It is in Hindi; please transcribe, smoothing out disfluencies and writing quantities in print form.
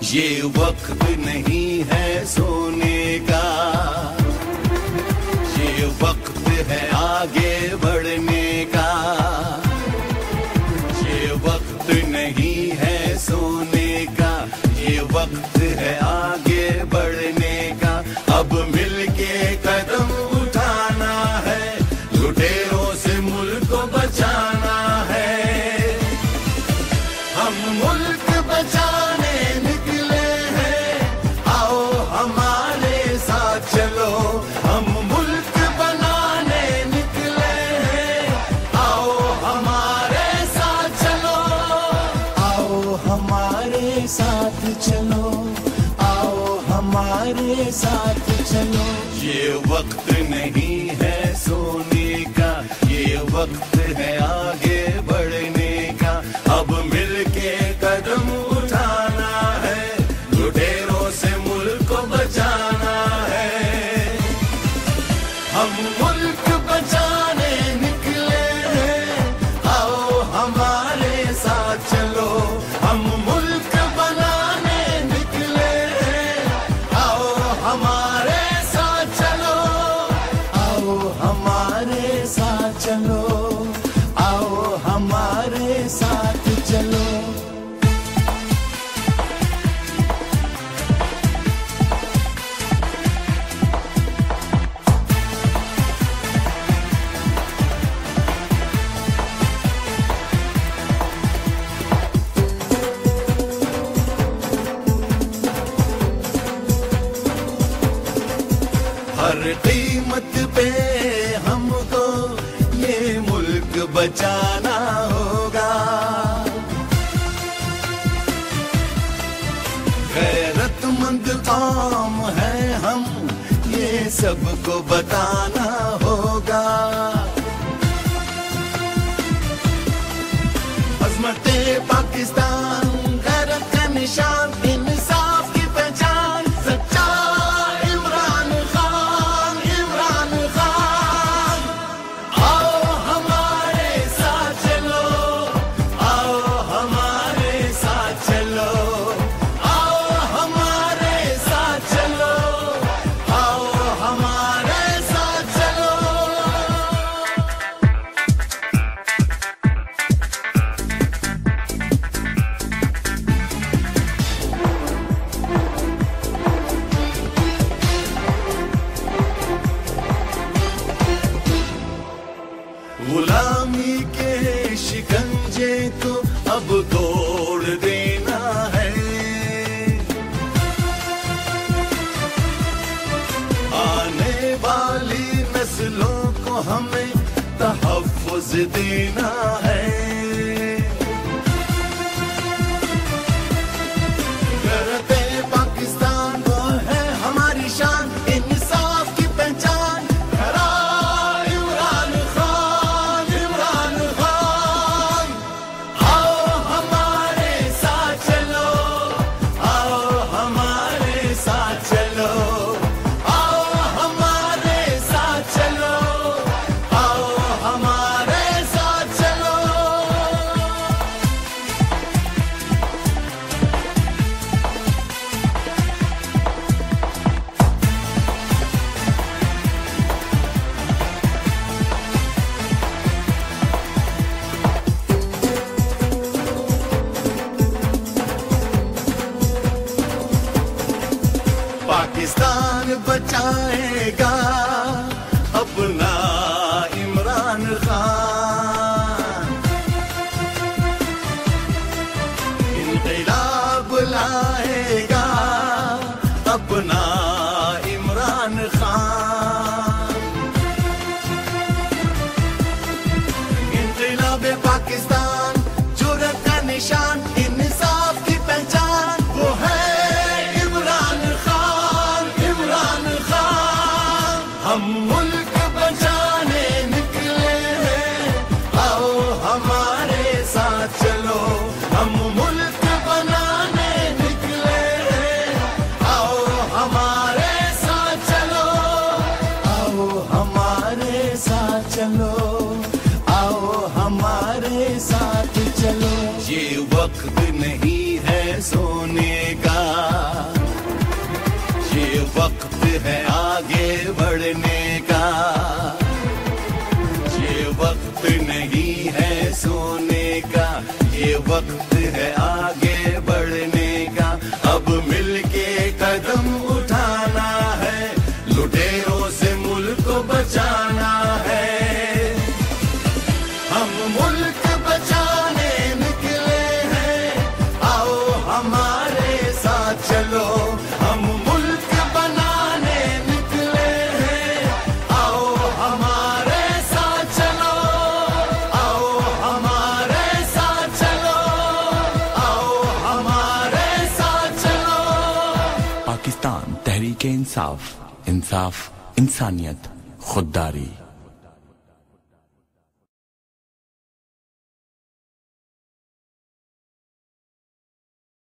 ये वक्त नहीं है सोने का, ये वक्त है आगे बढ़ने का। ये वक्त नहीं है सोने का, ये वक्त है आगे बढ़ने का। अब मिलके कदम उठाना है, लुटेरों से मुल्क को बचाना है। हम मुल्क बचाने चलो, हम मुल्क बनाने निकले हैं, आओ हमारे साथ चलो। आओ हमारे साथ चलो, आओ हमारे साथ चलो। ये वक्त नहीं है सोने का, ये वक्त है आगे बढ़ने का। अब मिलके कदम उठाना है, लुटेरों से मुल्क को बचाना है। हम मुल्क बचाने निकले हैं, आओ हमारे साथ चलो। हम मुल्क बनाने निकले हैं, आओ हमारे साथ चलो। आओ हमारे साथ चलो, आओ हमारे साथ चलो। हर कीमत पे हमको ये मुल्क बचाना होगा। गैरतमंद कौम है हम, ये सबको बताना होगा। अज़मते पाकिस्तान, गैरत का निशान, इंसाफ की पहचान, सच्चा गुलामी के शिकंजे को अब तोड़ देना है। आने वाली नस्लों को हमें तहफ़्फ़ुज़ देना है। गैरते पाकिस्तान वो है हमारी शान, इंसाफ की पहचान। पाकिस्तान बचाएगा अपना इमरान खान। इंक़िलाब लाएगा अपना इमरान खान। इंक़िलाब पाकिस्तान, जुर्रत का निशान, इंसाफ की पहचान, वो है हम मुल्क बचाने निकले हैं, आओ हमारे साथ चलो। हम मुल्क बनाने पाकिस्तान तहरीक इंसाफ, इंसाफ, इंसानियत, खुददारी।